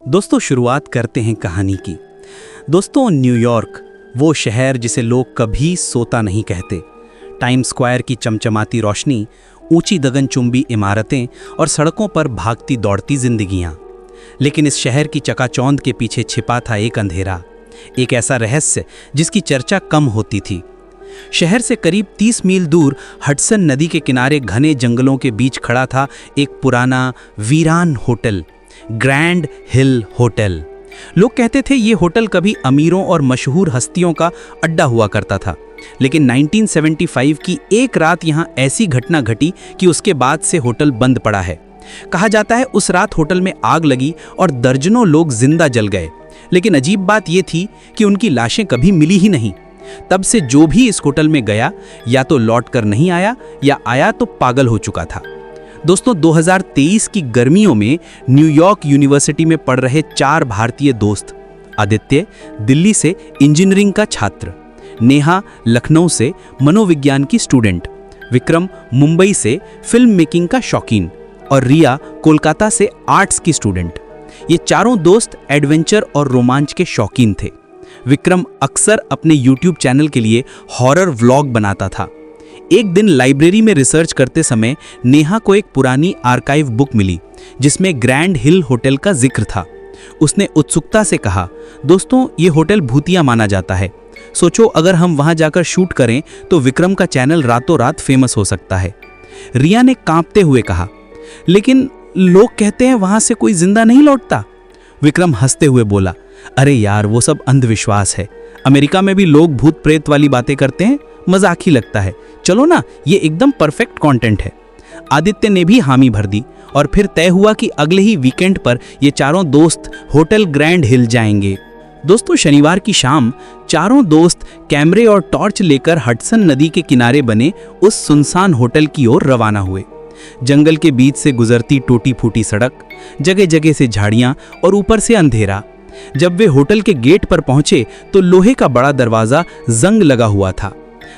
दोस्तों शुरुआत करते हैं कहानी की। दोस्तों न्यूयॉर्क, वो शहर जिसे लोग कभी सोता नहीं कहते। टाइम स्क्वायर की चमचमाती रोशनी, ऊंची गगनचुंबी इमारतें और सड़कों पर भागती दौड़ती जिंदगियां। लेकिन इस शहर की चकाचौंध के पीछे छिपा था एक अंधेरा, एक ऐसा रहस्य जिसकी चर्चा कम होती थी। शहर से करीब 30 मील दूर हडसन नदी के किनारे घने जंगलों के बीच खड़ा था एक पुराना वीरान होटल, ग्रैंड हिल होटल। लोग कहते थे ये होटल कभी अमीरों और मशहूर हस्तियों का अड्डा हुआ करता था। लेकिन 1975 की एक रात यहाँ ऐसी घटना घटी कि उसके बाद से होटल बंद पड़ा है। कहा जाता है उस रात होटल में आग लगी और दर्जनों लोग जिंदा जल गए। लेकिन अजीब बात यह थी कि उनकी लाशें कभी मिली ही नहीं। तब से जो भी इस होटल में गया या तो लौट कर नहीं आया या आया तो पागल हो चुका था। दोस्तों 2023 की गर्मियों में न्यूयॉर्क यूनिवर्सिटी में पढ़ रहे 4 भारतीय दोस्त, आदित्य दिल्ली से इंजीनियरिंग का छात्र, नेहा लखनऊ से मनोविज्ञान की स्टूडेंट, विक्रम मुंबई से फिल्म मेकिंग का शौकीन और रिया कोलकाता से आर्ट्स की स्टूडेंट। ये चारों दोस्त एडवेंचर और रोमांच के शौकीन थे। विक्रम अक्सर अपने YouTube चैनल के लिए हॉरर व्लॉग बनाता था। एक दिन लाइब्रेरी में रिसर्च करते समय नेहा को एक पुरानी आर्काइव बुक मिली जिसमें ग्रैंड हिल होटल का जिक्र था। उसने उत्सुकता से कहा, दोस्तों ये होटल भूतिया माना जाता है, सोचो अगर हम वहां जाकर शूट करें तो विक्रम का चैनल रातों रात फेमस हो सकता है। रिया ने कांपते हुए कहा, लेकिन लोग कहते हैं वहां से कोई जिंदा नहीं लौटता। विक्रम हंसते हुए बोला, अरे यार वो सब अंधविश्वास है। अमेरिका में भी लोग भूत प्रेत वाली बातें करते हैं, मजाक ही लगता है। चलो ना, ये एकदम परफेक्ट कंटेंट है। आदित्य ने भी हामी भर दी और फिर तय हुआ कि अगले ही वीकेंड पर ये चारों दोस्त होटल ग्रैंड हिल जाएंगे। दोस्तों शनिवार की शाम चारों दोस्त कैमरे और टॉर्च लेकर हडसन नदी के किनारे बने उस सुनसान होटल की ओर रवाना हुए। जंगल के बीच से गुजरती टूटी फूटी सड़क, जगह जगह से झाड़ियां और ऊपर से अंधेरा। जब वे होटल के गेट पर पहुंचे तो लोहे का बड़ा दरवाजा जंग लगा हुआ था।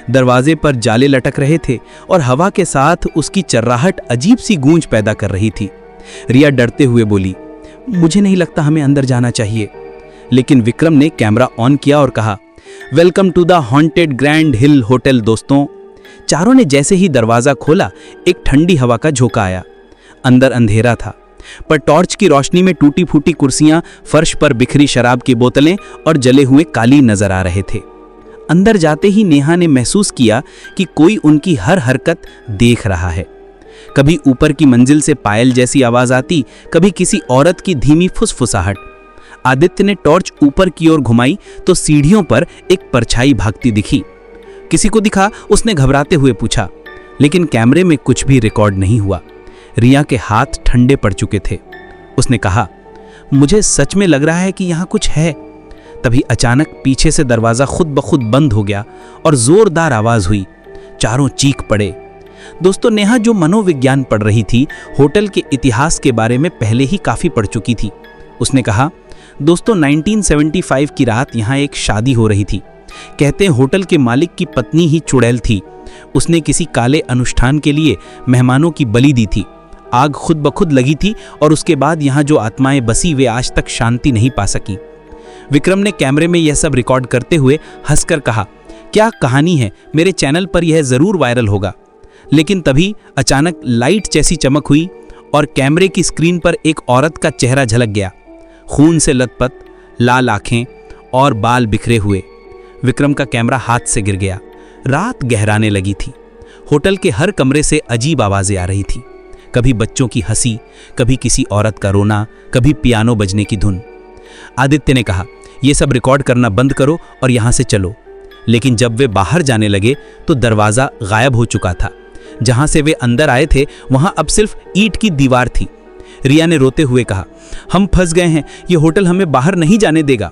दरवाजे पर जाले लटक रहे थे और हवा के साथ उसकी चर्राहट अजीब सी गूंज पैदा कर रही थी। रिया डरते हुए बोली, मुझे नहीं लगता हमें अंदर जाना चाहिए। लेकिन विक्रम ने कैमरा ऑन किया और कहा, welcome to the haunted grand hill hotel. दोस्तों चारों ने जैसे ही दरवाजा खोला एक ठंडी हवा का झोंका आया। अंदर अंधेरा था, पर टॉर्च की रोशनी में टूटी फूटी कुर्सियां, फर्श पर बिखरी शराब की बोतलें और जले हुए कालीन नजर आ रहे थे। अंदर जाते ही नेहा ने महसूस किया कि कोई उनकी हर हरकत देख रहा है। कभी ऊपर की मंजिल से पायल जैसी आवाज आती, कभी किसी औरत की धीमी फुसफुसाहट। आदित्य ने टॉर्च ऊपर की ओर घुमाई तो सीढ़ियों पर एक परछाई भागती दिखी। किसी को दिखा? उसने घबराते हुए पूछा। लेकिन कैमरे में कुछ भी रिकॉर्ड नहीं हुआ। रिया के हाथ ठंडे पड़ चुके थे। उसने कहा, मुझे सच में लग रहा है कि यहाँ कुछ है। तभी अचानक पीछे से दरवाजा खुद ब खुद बंद हो गया और जोरदार आवाज हुई। चारों चीख पड़े। दोस्तों नेहा जो मनोविज्ञान पढ़ रही थी, होटल के इतिहास के बारे में पहले ही काफी पढ़ चुकी थी। उसने कहा, दोस्तों 1975 की रात यहाँ एक शादी हो रही थी। कहते हैं होटल के मालिक की पत्नी ही चुड़ैल थी। उसने किसी काले अनुष्ठान के लिए मेहमानों की बलि दी थी। आग खुद ब खुद लगी थी और उसके बाद यहाँ जो आत्माएं बसी वे आज तक शांति नहीं पा सकी। विक्रम ने कैमरे में यह सब रिकॉर्ड करते हुए हंसकर कहा, क्या कहानी है, मेरे चैनल पर यह जरूर वायरल होगा। लेकिन तभी अचानक लाइट जैसी चमक हुई और कैमरे की स्क्रीन पर एक औरत का चेहरा झलक गया। खून से लथपथ, लाल आंखें और बाल बिखरे हुए। विक्रम का कैमरा हाथ से गिर गया। रात गहराने लगी थी। होटल के हर कमरे से अजीब आवाजें आ रही थी। कभी बच्चों की हंसी, कभी किसी औरत का रोना, कभी पियानो बजने की धुन। आदित्य ने कहा, ये सब रिकॉर्ड करना बंद करो और यहाँ से चलो। लेकिन जब वे बाहर जाने लगे तो दरवाजा गायब हो चुका था। जहाँ से वे अंदर आए थे वहाँ अब सिर्फ ईंट की दीवार थी। रिया ने रोते हुए कहा, हम फंस गए हैं, ये होटल हमें बाहर नहीं जाने देगा।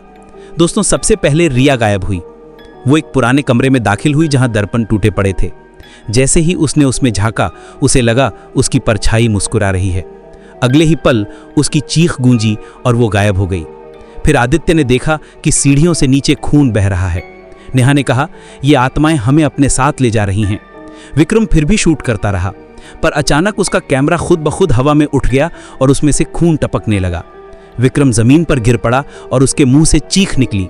दोस्तों सबसे पहले रिया गायब हुई। वो एक पुराने कमरे में दाखिल हुई जहाँ दर्पण टूटे पड़े थे। जैसे ही उसने उसमें झांका, उसे लगा उसकी परछाई मुस्कुरा रही है। अगले ही पल उसकी चीख गूंजी और वो गायब हो गई। फिर आदित्य ने देखा कि सीढ़ियों से नीचे खून बह रहा है। नेहा ने कहा, ये आत्माएं हमें अपने साथ ले जा रही हैं। विक्रम फिर भी शूट करता रहा, पर अचानक उसका कैमरा खुद ब खुद हवा में उठ गया और उसमें से खून टपकने लगा। विक्रम जमीन पर गिर पड़ा और उसके मुंह से चीख निकली।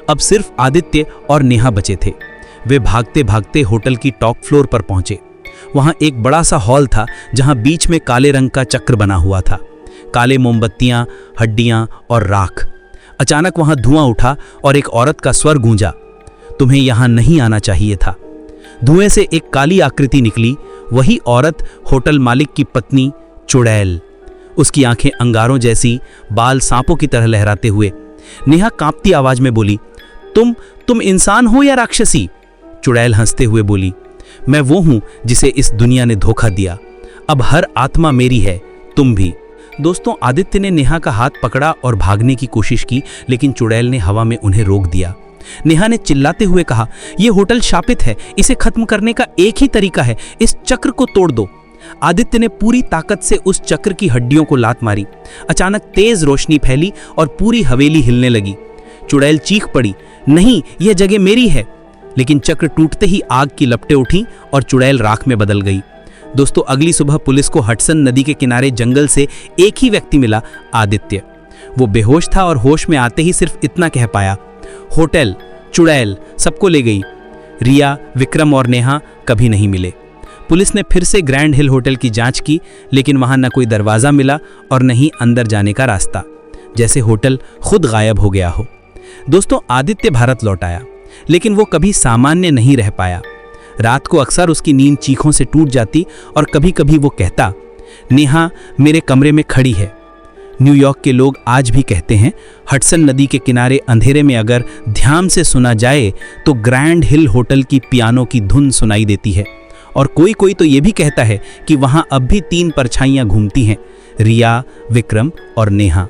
अब सिर्फ आदित्य और नेहा बचे थे। वे भागते भागते होटल की टॉप फ्लोर पर पहुंचे। वहां एक बड़ा सा हॉल था जहां बीच में काले रंग का चक्र बना हुआ था, काले मोमबत्तियां, हड्डियां और राख। अचानक वहां धुआं उठा और एक औरत का स्वर गूंजा, तुम्हें यहां नहीं आना चाहिए था। धुएं से एक काली आकृति निकली, वही औरत होटल मालिक की पत्नी चुड़ैल। उसकी आंखें अंगारों जैसी, बाल सांपों की तरह लहराते हुए। नेहा कांपती आवाज में बोली, तुम इंसान हो या राक्षसी? चुड़ैल हंसते हुए बोली, मैं वो हूं जिसे इस दुनिया ने धोखा दिया। अब हर आत्मा मेरी है, तुम भी। दोस्तों, आदित्य ने नेहा का हाथ पकड़ा और भागने की कोशिश की, लेकिन चुड़ैल ने हवा में उन्हें रोक दिया। नेहा ने चिल्लाते हुए कहा, यह होटल शापित है, इसे खत्म करने का एक ही तरीका है, इस चक्र को तोड़ दो। आदित्य ने पूरी ताकत से उस चक्र की हड्डियों को लात मारी। अचानक तेज रोशनी फैली और पूरी हवेली हिलने लगी। चुड़ैल चीख पड़ी, नहीं, यह जगह मेरी है। लेकिन चक्र टूटते ही आग की लपटें उठी और चुड़ैल राख में बदल गई। दोस्तों, अगली सुबह पुलिस को हडसन नदी के किनारे जंगल से एक ही व्यक्ति मिला, आदित्य। वो बेहोश था और होश में आते ही सिर्फ इतना कह पाया, होटल, चुड़ैल सबको ले गई। रिया, विक्रम और नेहा कभी नहीं मिले। पुलिस ने फिर से ग्रैंड हिल होटल की जांच की, लेकिन वहां न कोई दरवाजा मिला और न ही अंदर जाने का रास्ता, जैसे होटल खुद गायब हो गया हो। दोस्तों, आदित्य भारत लौट आया, लेकिन वो कभी सामान्य नहीं रह पाया। रात को अक्सर उसकी नींद चीखों से टूट जाती और कभी कभी वो कहता, नेहा मेरे कमरे में खड़ी है। न्यूयॉर्क के लोग आज भी कहते हैं, हडसन नदी के किनारे अंधेरे में अगर ध्यान से सुना जाए तो ग्रैंड हिल होटल की पियानो की धुन सुनाई देती है। और कोई तो ये भी कहता है कि वहां अब भी 3 परछाइयां घूमती हैं, रिया, विक्रम और नेहा।